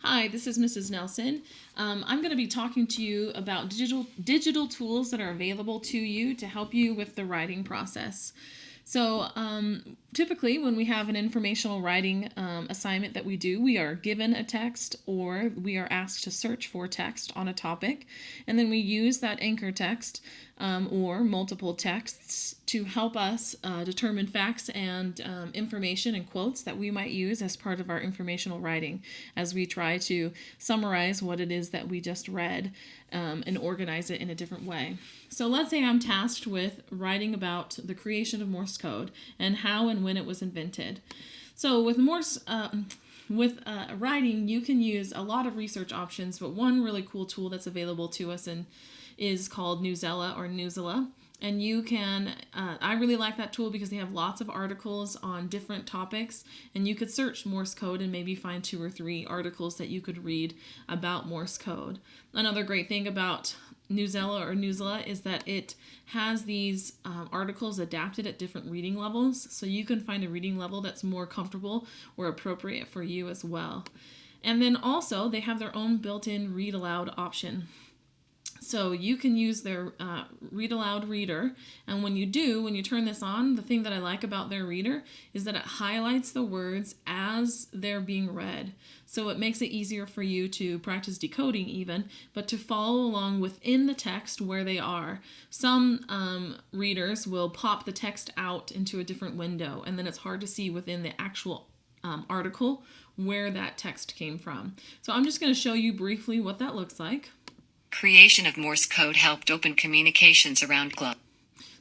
Hi, this is Mrs. Nelson. I'm going to be talking to you about digital tools that are available to you to help you with the writing process. So typically when we have an informational writing assignment that we do, we are given a text or we are asked to search for text on a topic, and then we use that anchor text or multiple texts to help us determine facts and information and quotes that we might use as part of our informational writing as we try to summarize what it is that we just read and organize it in a different way. So let's say I'm tasked with writing about the creation of Morse code and how and when it was invented. So with writing, you can use a lot of research options, but one really cool tool that's available to us is called Newsela. And you can, I really like that tool because they have lots of articles on different topics, and you could search Morse code and maybe find 2 or 3 articles that you could read about Morse code. Another great thing about Newsela is that it has these articles adapted at different reading levels, so you can find a reading level that's more comfortable or appropriate for you as well. And then also they have their own built-in read aloud option. So you can use their read aloud reader, and when you turn this on, the thing that I like about their reader is that it highlights the words as they're being read. So it makes it easier for you to practice decoding even, but to follow along within the text where they are. Some readers will pop the text out into a different window, and then it's hard to see within the actual article where that text came from. So I'm just going to show you briefly what that looks like. Creation of Morse code helped open communications around globe.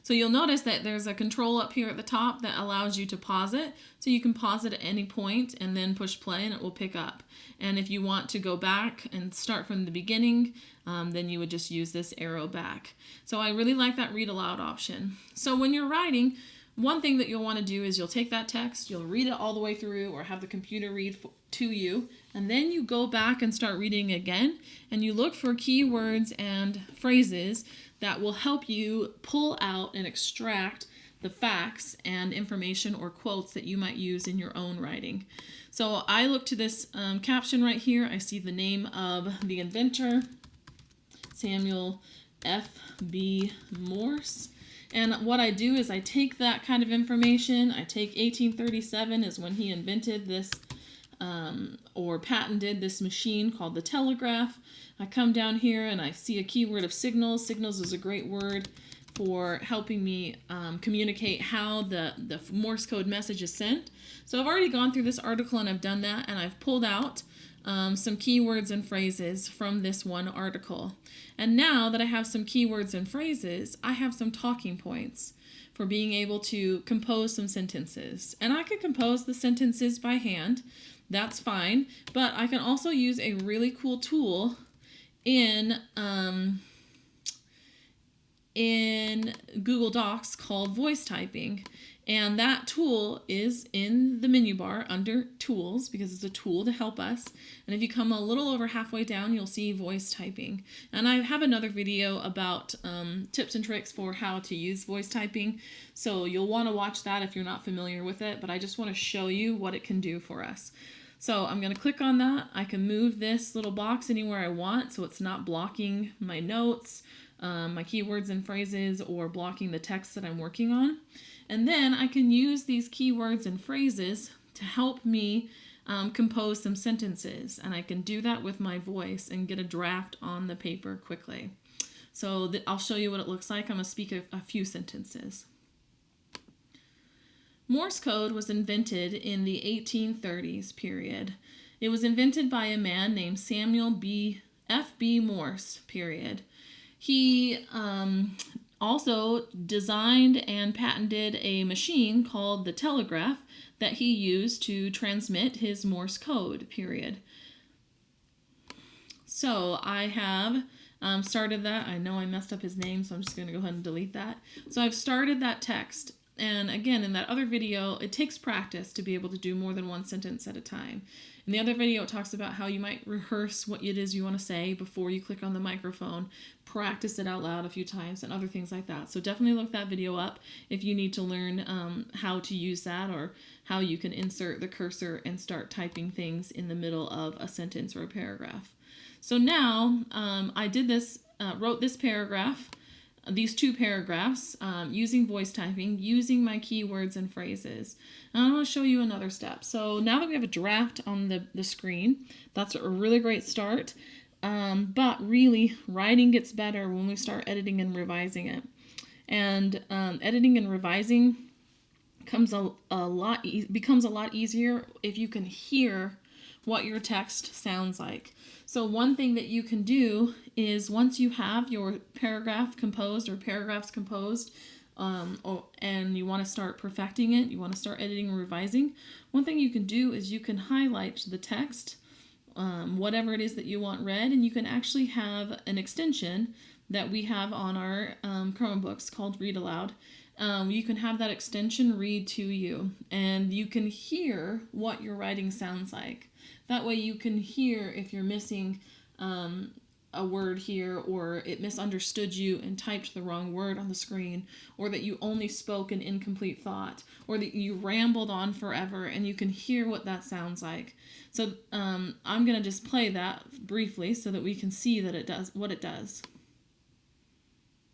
So you'll notice that there's a control up here at the top that allows you to pause it. So you can pause it at any point and then push play and it will pick up. And if you want to go back and start from the beginning, then you would just use this arrow back. So I really like that read aloud option. So when you're writing, one thing that you'll want to do is you'll take that text, you'll read it all the way through or have the computer read to you, and then you go back and start reading again, and you look for keywords and phrases that will help you pull out and extract the facts and information or quotes that you might use in your own writing. So I look to this caption right here. I see the name of the inventor, Samuel F.B. Morse. And what I do is I take that kind of information. I take 1837 is when he invented this or patented this machine called the telegraph. I come down here and I see a keyword of signals. Signals is a great word for helping me communicate how the Morse code message is sent. So I've already gone through this article and I've done that, and I've pulled out some keywords and phrases from this one article. And now that I have some keywords and phrases, I have some talking points for being able to compose some sentences. And I could compose the sentences by hand. That's fine. But I can also use a really cool tool in Google Docs called voice typing. And that tool is in the menu bar under Tools because it's a tool to help us. And if you come a little over halfway down, you'll see voice typing. And I have another video about tips and tricks for how to use voice typing. So you'll want to watch that if you're not familiar with it, but I just want to show you what it can do for us. So I'm going to click on that. I can move this little box anywhere I want so it's not blocking my notes, my keywords and phrases, or blocking the text that I'm working on. And then I can use these keywords and phrases to help me compose some sentences. And I can do that with my voice and get a draft on the paper quickly. So I'll show you what it looks like. I'm going to speak a few sentences. Morse code was invented in the 1830s period. It was invented by a man named Samuel F.B. Morse, period. He also designed and patented a machine called the telegraph that he used to transmit his Morse code, period. So I have started that. I know I messed up his name, so I'm just going to go ahead and delete that. So I've started that text. And again, in that other video, it takes practice to be able to do more than one sentence at a time. In the other video, it talks about how you might rehearse what it is you want to say before you click on the microphone, practice it out loud a few times, and other things like that. So definitely look that video up if you need to learn how to use that, or how you can insert the cursor and start typing things in the middle of a sentence or a paragraph. So now I did this, wrote this paragraph, these two paragraphs, using voice typing, using my keywords and phrases. And I want to show you another step. So now that we have a draft on the screen, that's a really great start. But really, writing gets better when we start editing and revising it. And editing and revising becomes a lot easier if you can hear what your text sounds like. So one thing that you can do is, once you have your paragraph composed or paragraphs composed, and you want to start perfecting it, you want to start editing and revising, one thing you can do is you can highlight the text, whatever it is that you want read, and you can actually have an extension that we have on our Chromebooks called Read Aloud. You can have that extension read to you, and you can hear what your writing sounds like. That way you can hear if you're missing a word here, or it misunderstood you and typed the wrong word on the screen, or that you only spoke an incomplete thought, or that you rambled on forever, and you can hear what that sounds like. So I'm going to just play that briefly so that we can see that it does what it does.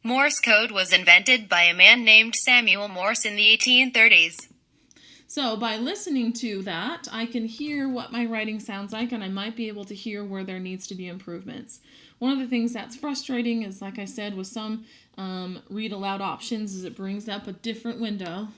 Morse code was invented by a man named Samuel Morse in the 1830s. So by listening to that, I can hear what my writing sounds like, and I might be able to hear where there needs to be improvements. One of the things that's frustrating is, like I said, with some read aloud options, is it brings up a different window.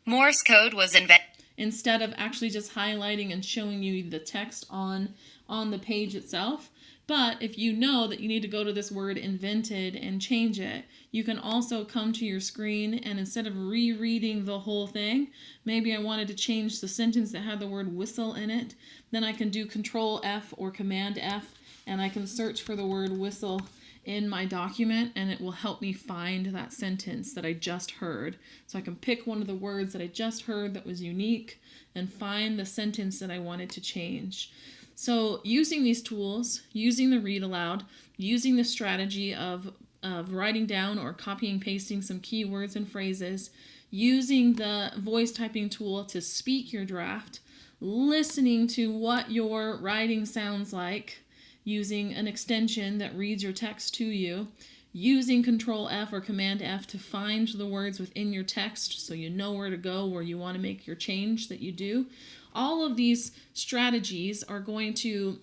Morse code was invented instead of actually just highlighting and showing you the text on the page itself. But if you know that you need to go to this word invented and change it, you can also come to your screen, and instead of rereading the whole thing, maybe I wanted to change the sentence that had the word whistle in it, then I can do Control+F or Command+F, and I can search for the word whistle in my document, and it will help me find that sentence that I just heard. So I can pick one of the words that I just heard that was unique and find the sentence that I wanted to change. So using these tools, using the read aloud, using the strategy of writing down or copying, pasting some keywords and phrases, using the voice typing tool to speak your draft, listening to what your writing sounds like, using an extension that reads your text to you, using Control+F or Command+F to find the words within your text so you know where to go, where you want to make your change that you do. All of these strategies are going to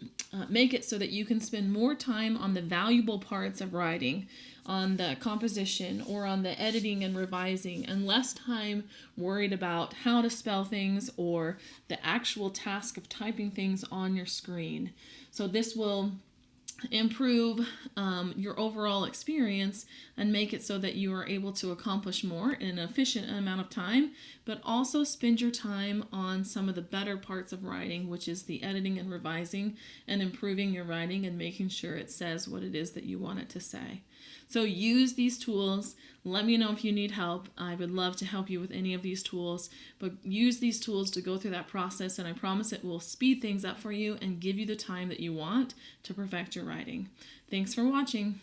make it so that you can spend more time on the valuable parts of writing, on the composition or on the editing and revising, and less time worried about how to spell things or the actual task of typing things on your screen. So this will improve your overall experience and make it so that you are able to accomplish more in an efficient amount of time, but also spend your time on some of the better parts of writing, which is the editing and revising and improving your writing and making sure it says what it is that you want it to say. So use these tools. Let me know if you need help. I would love to help you with any of these tools, but use these tools to go through that process, and I promise it will speed things up for you and give you the time that you want to perfect your writing. Thanks for watching.